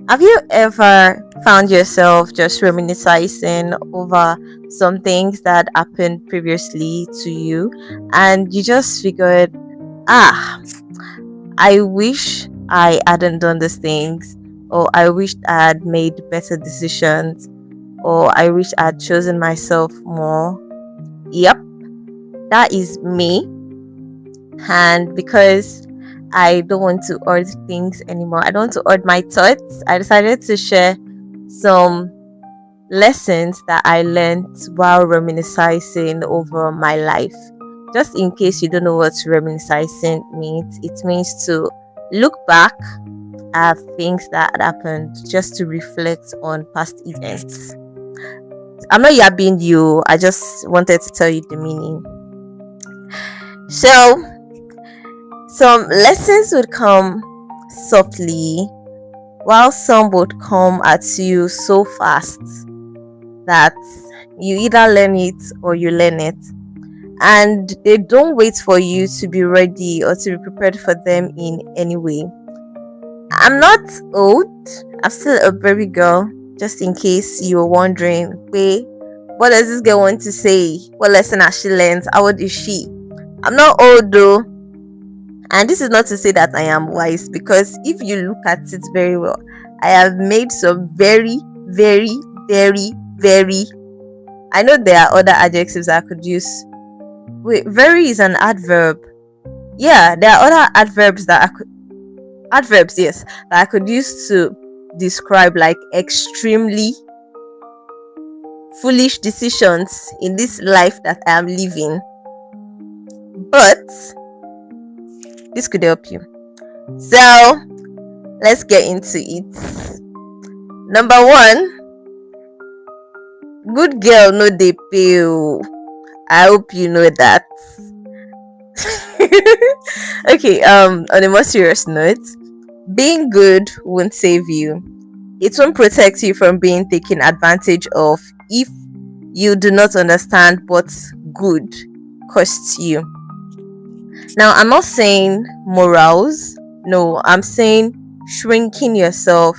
Have you ever found yourself just reminiscing over some things that happened previously to you and you just figured, ah, I wish I hadn't done these things, or I wish I had made better decisions, or I wish I had chosen myself more? Yep, that is me. And because I don't want to hoard things anymore, I don't want to hoard my thoughts, I decided to share some lessons that I learned while reminiscing over my life. Just in case you don't know what reminiscing means, it means to look back at things that happened just to reflect on past events. I'm not yabbing you, I just wanted to tell you the meaning. So, some lessons would come softly, while some would come at you so fast that you either learn it or you learn it. And they don't wait for you to be ready or to be prepared for them in any way. I'm not old, I'm still a baby girl, just in case you were wondering, wait, what does this girl want to say? What lesson has she learned? How old is she? I'm not old though. And this is not to say that I am wise, because if you look at it very well, I have made some very, very, very, very. I know there are other adjectives I could use. Wait, very is an adverb. Yeah, there are other adverbs that I could. Adverbs, yes, that I could use to describe like extremely foolish decisions in this life that I am living. But this could help you. So let's get into it. Number one, good girl no dey pay o. I hope you know that. Okay, on a more serious note, being good won't save you. It won't protect you from being taken advantage of if you do not understand what good costs you. Now, I'm not saying morals. No, I'm saying shrinking yourself.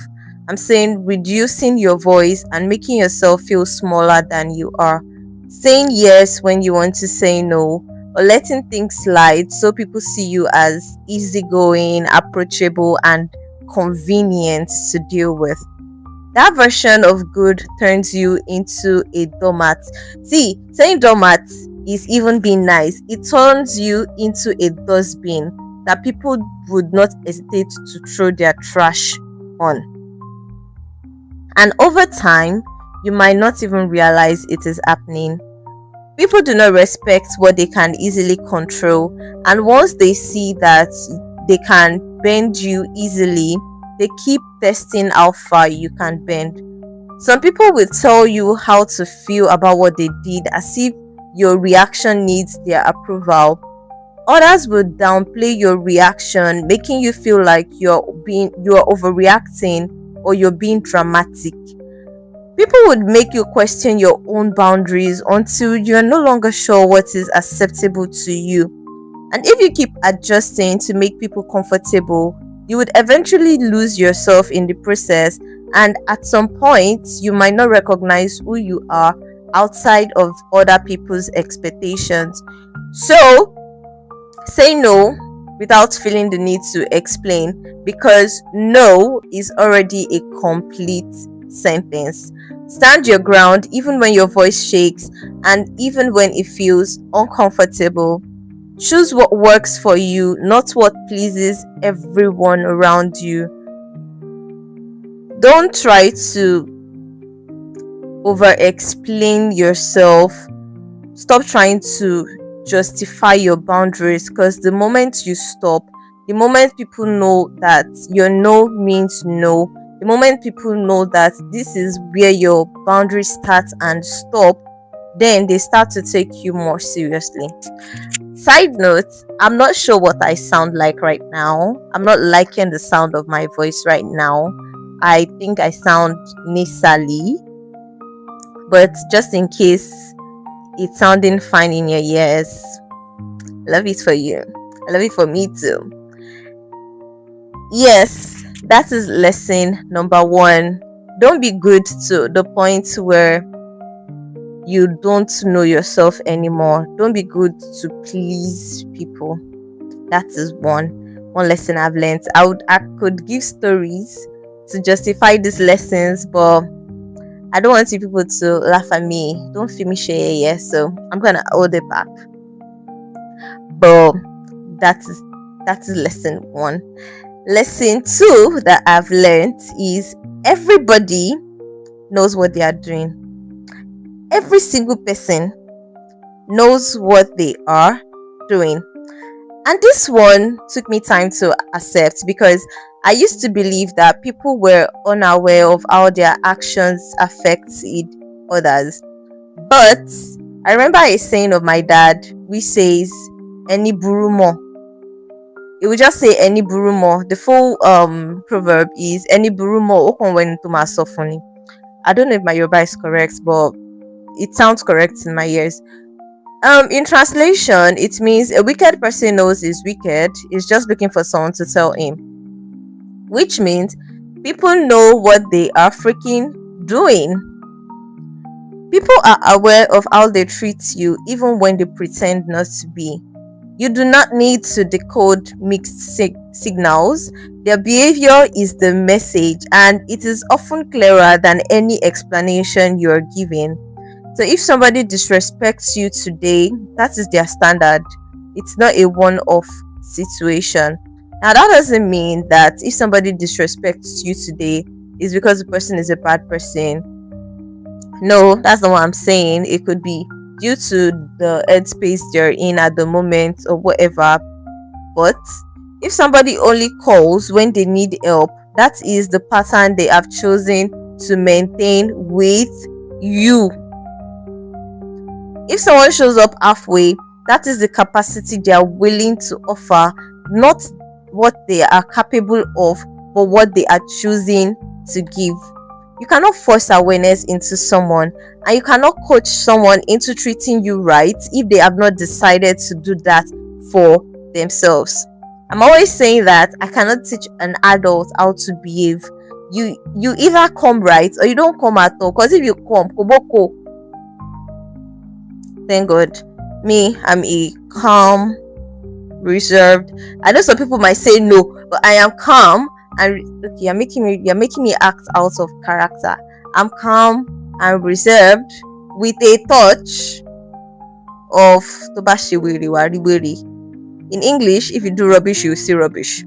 I'm saying reducing your voice and making yourself feel smaller than you are. Saying yes when you want to say no, or letting things slide so people see you as easygoing, approachable, and convenient to deal with. That version of good turns you into a doormat. See, saying doormat is even being nice. It turns you into a dustbin that people would not hesitate to throw their trash on. And over time, you might not even realize it is happening. People do not respect what they can easily control, and once they see that they can bend you easily, they keep testing how far you can bend. Some people will tell you how to feel about what they did as if your reaction needs their approval. Others will downplay your reaction, making you feel like you're overreacting or you're being dramatic. People would make you question your own boundaries until you're no longer sure what is acceptable to you. And if you keep adjusting to make people comfortable, you would eventually lose yourself in the process, and at some point, you might not recognize who you are outside of other people's expectations. So, say no without feeling the need to explain, because no is already a complete sentence. Stand your ground even when your voice shakes and even when it feels uncomfortable. Choose what works for you, not what pleases everyone around you. Don't try to over explain yourself. Stop trying to justify your boundaries, because the moment you stop, the moment people know that your no means no, the moment people know that this is where your boundaries start and stop, then they start to take you more seriously. Side note, I'm not sure what I sound like right now. I'm not liking the sound of my voice right now. I think I sound nasally, but just in case it's sounding fine in your ears, love it for you. I love it for me too. Yes, That is lesson number one. Don't be good to the point where you don't know yourself anymore. Don't be good to please people. That is one lesson I've learned. I could give stories to justify these lessons, but I don't want you people to laugh at me. Don't feel me share, yeah. So I'm gonna hold it back. But that is lesson one. Lesson two that I've learned is everybody knows what they are doing. Every single person knows what they are doing. And this one took me time to accept because I used to believe that people were unaware of how their actions affected others. But I remember a saying of my dad, which says, "Any burumo." It would just say "any burumo." The full proverb is "any burumo okonwen to masofuni." I don't know if my Yoruba is correct, but it sounds correct in my ears. In translation, it means a wicked person knows he's wicked, is just looking for someone to tell him. Which means people know what they are freaking doing. People are aware of how they treat you, even when they pretend not to be. You do not need to decode mixed signals. Their behavior is the message, and it is often clearer than any explanation you are giving. So if somebody disrespects you today, that is their standard. It's not a one-off situation. Now that doesn't mean that if somebody disrespects you today, it's because the person is a bad person. No, that's not what I'm saying. It could be due to the headspace they're in at the moment or whatever. But if somebody only calls when they need help, that is the pattern they have chosen to maintain with you. If someone shows up halfway, that is the capacity they are willing to offer, not what they are capable of, but what they are choosing to give. You cannot force awareness into someone, and you cannot coach someone into treating you right if they have not decided to do that for themselves. I'm always saying that I cannot teach an adult how to behave. You either come right or you don't come at all. Because if you come, koboko. Thank God. Me, I'm a calm, reserved. I know some people might say no, but I am calm and okay, you're making me act out of character. I'm calm and reserved with a touch of tobashiwiri wari. In English, if you do rubbish, you see rubbish.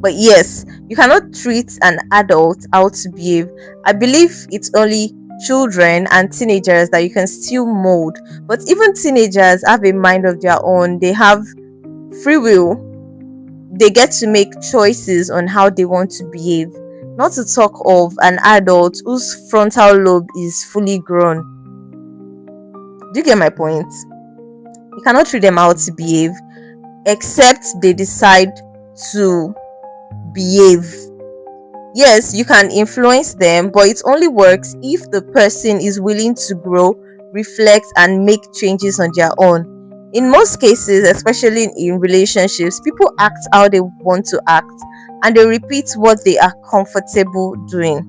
But yes, you cannot treat an adult how to behave. I believe it's only children and teenagers that you can still mold. But even teenagers have a mind of their own. They have free will. They get to make choices on how they want to behave. Not to talk of an adult whose frontal lobe is fully grown. Do you get my point? You cannot treat them how to behave except they decide to behave. Yes, you can influence them, but it only works if the person is willing to grow, reflect, and make changes on their own. In most cases, especially in relationships, people act how they want to act and they repeat what they are comfortable doing.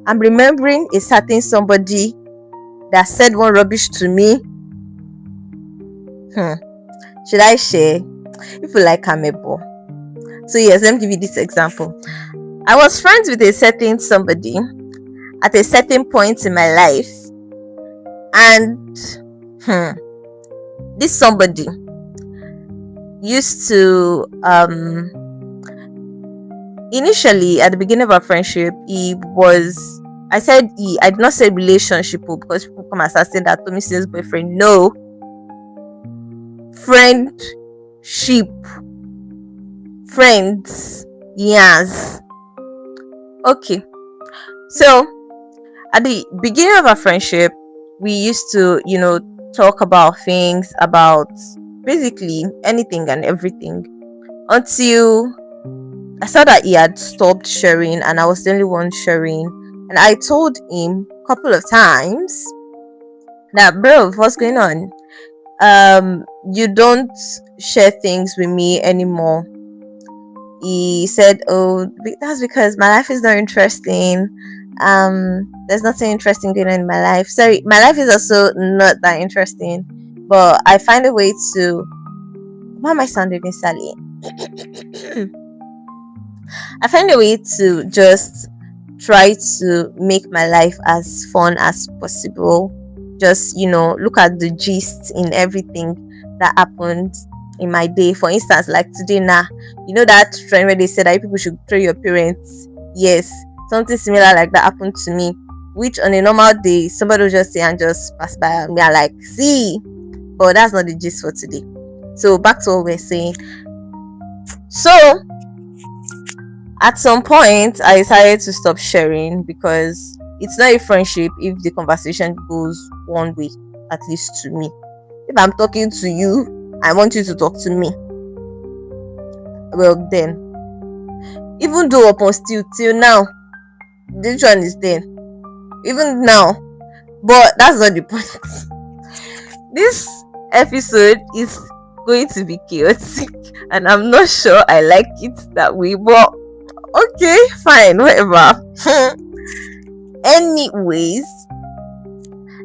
I'm remembering a certain somebody that said one rubbish to me. Should I share? If you like amebo. So yes, let me give you this example. I was friends with a certain somebody at a certain point in my life, and this somebody used to initially at the beginning of our friendship, I did not say relationship because people come and start saying that Tommy says boyfriend. No, friendship, friends, yes. Okay, so at the beginning of our friendship, we used to, talk about things, about basically anything and everything, until I saw that he had stopped sharing and I was the only one sharing. And I told him a couple of times that, bro, what's going on? You don't share things with me anymore. he said, "Oh, that's because my life is not interesting. There's nothing interesting going on in my life. Sorry, my life is also not that interesting, but I find a way to." Why am I sounding Sally? I find a way to just try to make my life as fun as possible. Just, look at the gist in everything that happened in my day. For instance, like today now, that trend where they said that people should throw your parents. Yes, something similar like that happened to me. Which on a normal day, somebody will just say and just pass by and be like, see, but that's not the gist for today. So back to what we're saying. So at some point, I decided to stop sharing because it's not a friendship if the conversation goes one way, at least to me. If I'm talking to you, I want you to talk to me. Well, then, even though upon still till now, this one is there. Even now, but that's not the point. This episode is going to be chaotic, and I'm not sure I like it that way, but okay, fine, whatever. Anyways,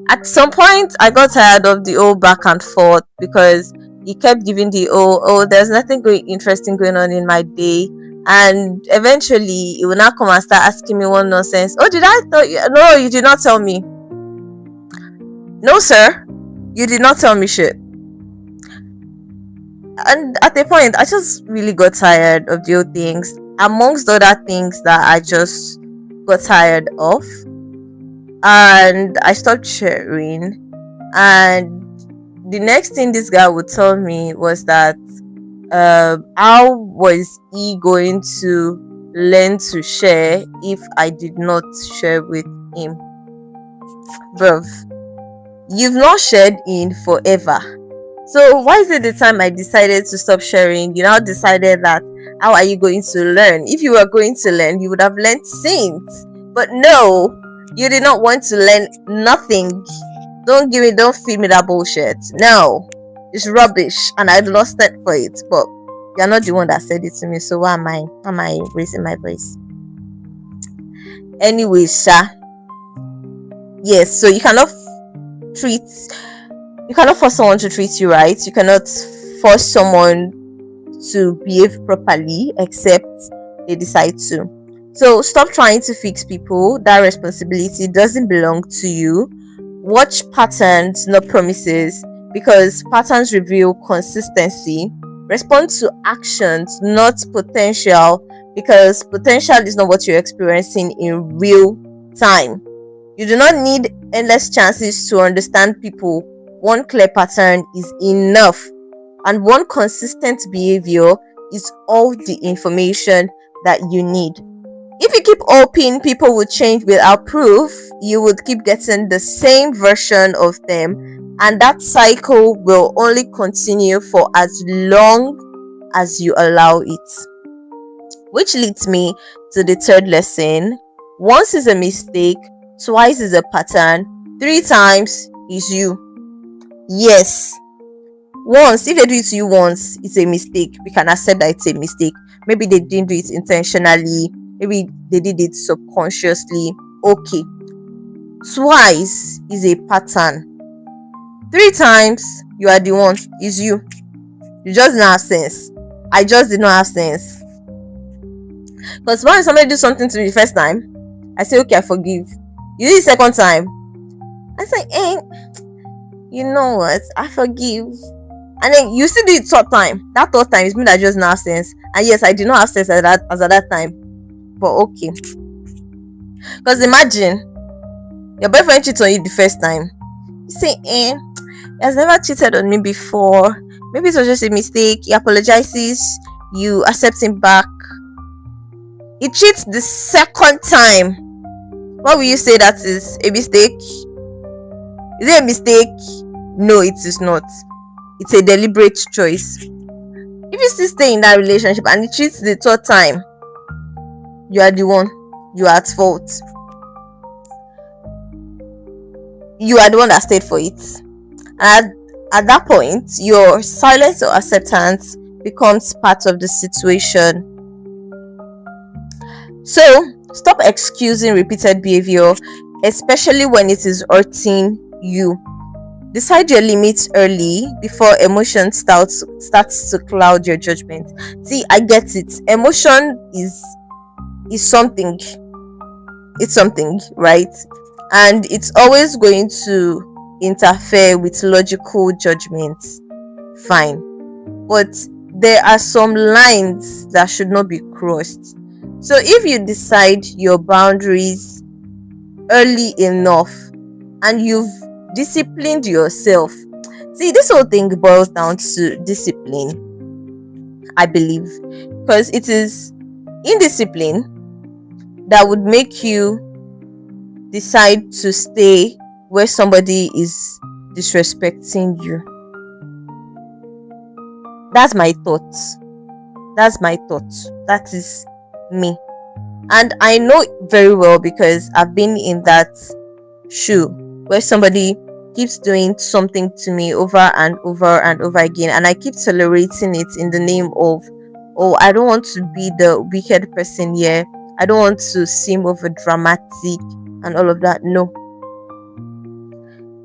at some point I got tired of the old back and forth because he kept giving the there's nothing interesting going on in my day, and eventually he will now come and start asking me one nonsense. Oh, did I tell you? No, you did not tell me. No, sir, you did not tell me shit. And at the point, I just really got tired of the old things, amongst other things that I just got tired of, and I stopped sharing. And the next thing this guy would tell me was that how was he going to learn to share if I did not share with him? Bruv, you've not shared in forever. So why is it the time I decided to stop sharing, you now decided that how are you going to learn? If you were going to learn, you would have learned since. But no, you did not want to learn nothing. Don't feed me that bullshit. No, it's rubbish, and I do not stand for it. But you're not the one that said it to me, so why am I raising my voice? Anyway, sir. Yes, so you cannot force someone to treat you right. You cannot force someone to behave properly except they decide to. So stop trying to fix people. That responsibility doesn't belong to you. Watch patterns, not promises, because patterns reveal consistency. Respond to actions, not potential, because potential is not what you're experiencing in real time. You do not need endless chances to understand people. One clear pattern is enough, and one consistent behavior is all the information that you need. If you keep hoping people will change without proof, you would keep getting the same version of them, and that cycle will only continue for as long as you allow it. Which leads me to the third lesson. Once is a mistake, twice is a pattern, 3 times is you. Yes, once, if they do it to you once, it's a mistake. We can accept that it's a mistake. Maybe they didn't do it intentionally, maybe they did it subconsciously. Okay. Twice is a pattern. 3 times, you are the one, is you. You just didn't have sense. I just did not have sense. Because when somebody do something to me the first time, I say, okay, I forgive. You do the second time, I say, you know what, I forgive. And then you still do it third time. That third time is me that just not have sense. And yes, I did not have sense at that time. But okay. Because imagine your boyfriend cheats on you the first time. You say, he has never cheated on me before. Maybe it was just a mistake. He apologizes. You accept him back. He cheats the second time. What will you say that is a mistake? Is it a mistake? No, it is not. It's a deliberate choice. If you still stay in that relationship and he cheats the third time, you are the one. You are at fault. You are the one that stayed for it. And at that point, your silence or acceptance becomes part of the situation. So stop excusing repeated behavior, especially when it is hurting you. Decide your limits early before emotion starts to cloud your judgment. See, I get it. Emotion is something. It's something, right? And it's always going to interfere with logical judgments. Fine. But there are some lines that should not be crossed. So if you decide your boundaries early enough and you've disciplined yourself, see, this whole thing boils down to discipline, I believe, because it is indiscipline that would make you decide to stay where somebody is disrespecting you. That's my thoughts. That's my thoughts. That is me. And I know very well because I've been in that shoe where somebody keeps doing something to me over and over and over again, and I keep tolerating it in the name of, oh, I don't want to be the wicked person here. I don't want to seem over dramatic and all of that. No.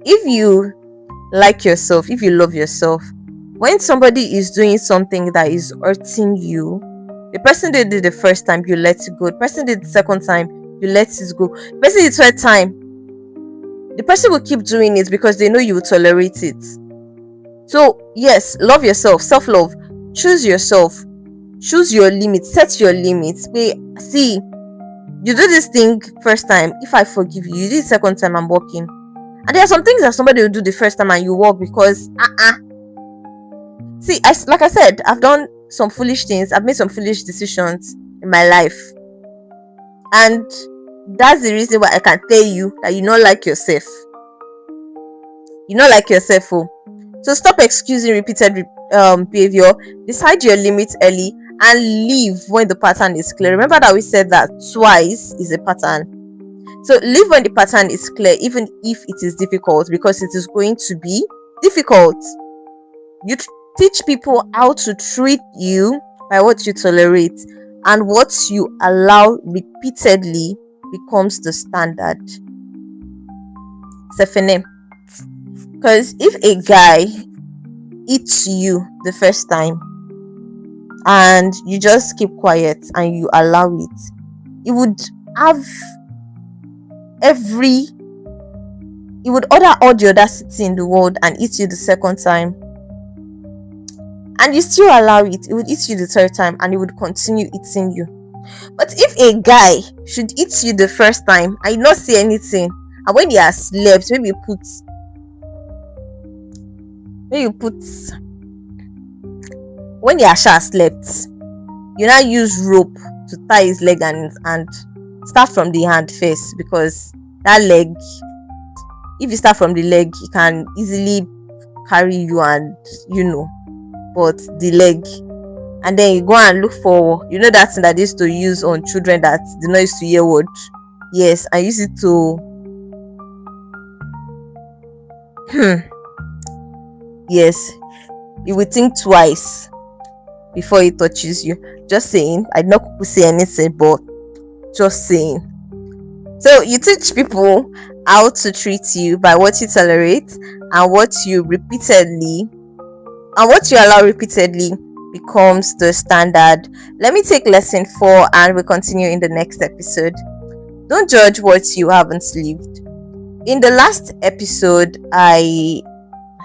If you like yourself, if you love yourself, when somebody is doing something that is hurting you, the person did it the first time, you let it go. The person did it the second time, you let it go. The person did it the third time, the person will keep doing it because they know you will tolerate it. So yes, love yourself, self-love. Choose yourself, choose your limits, set your limits. Wait, see, you do this thing first time, if I forgive you, you do it second time, I'm walking. And there are some things that somebody will do the first time and you walk because see, like I said, I've done some foolish things, I've made some foolish decisions in my life, and that's the reason why I can tell you that you not like yourself. You not like yourself. Oh, so stop excusing repeated behavior. Decide your limits early and leave when the pattern is clear. Remember that we said that twice is a pattern. So leave when the pattern is clear, even if it is difficult, because it is going to be difficult. You teach people how to treat you by what you tolerate, and what you allow repeatedly becomes the standard. Stephanie, because if a guy eats you the first time and you just keep quiet and you allow it, he would have he would order all the audacity in the world and eat you the second time, and you still allow it. It would eat you the third time and it would continue eating you. But if a guy should eat you the first time and you not see anything, and when he has slept, maybe when he has slept, you now use rope to tie his leg and start from the hand first, because that leg, if you start from the leg, he can easily carry you, and but the leg, and then you go and look for that thing that they used to use on children that they not used to hear word, yes, and use it to yes, you will think twice before he touches you. Just saying, I did not say anything, but just saying. So you teach people how to treat you by what you tolerate and what you allow repeatedly becomes the standard. Let me take lesson 4 and we'll continue in the next episode. Don't judge what you haven't lived. In the last episode, I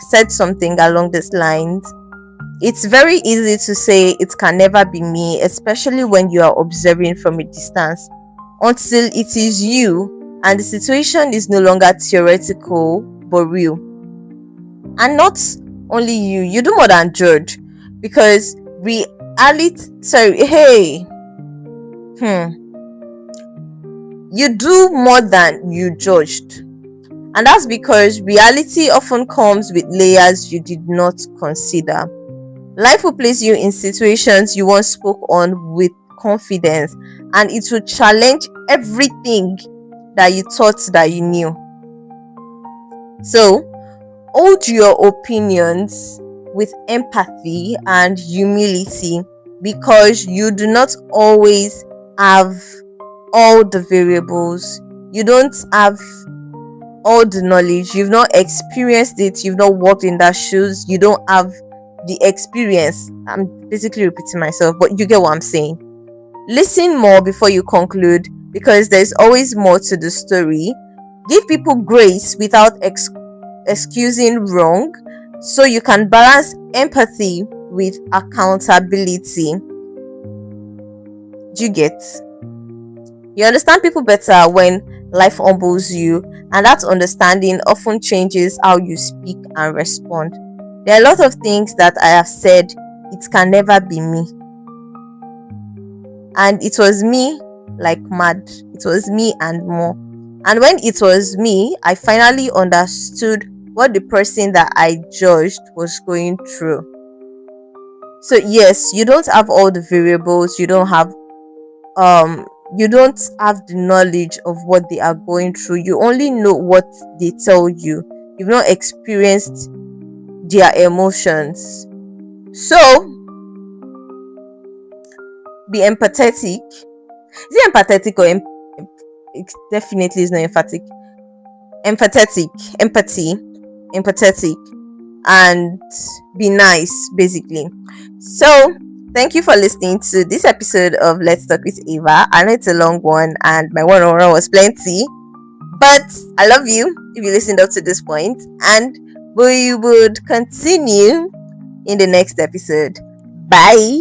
said something along these lines. It's very easy to say it can never be me, especially when you are observing from a distance, until it is you and the situation is no longer theoretical but real. And not only you do more than judge, because you do more than you judged. And that's because reality often comes with layers you did not consider. Life will place you in situations you once spoke on with confidence, and it will challenge everything that you thought that you knew. So, hold your opinions with empathy and humility, because you do not always have all the variables, you don't have all the knowledge, you've not experienced it, you've not walked in that shoes, you don't have the experience. I'm basically repeating myself, but you get what I'm saying. Listen more before you conclude, because there's always more to the story. Give people grace without excusing wrong, so you can balance empathy with accountability. Do you get? You understand people better when life humbles you, and that understanding often changes how you speak and respond. There are a lot of things that I have said, it can never be me. And it was me like mad. It was me and more. And when it was me, I finally understood what the person that I judged was going through. So yes, you don't have all the variables, you don't have the knowledge of what they are going through. You only know what they tell you. You've not experienced their emotions. So be empathetic. Is it empathetic or it definitely is not emphatic. Empathetic, empathy, empathetic, and be nice, basically. So thank you for listening to this episode of Let's Talk with Ava. I know it's a long one and my one-on-one was plenty, but I love you if you listened up to this point, and we would continue in the next episode. Bye.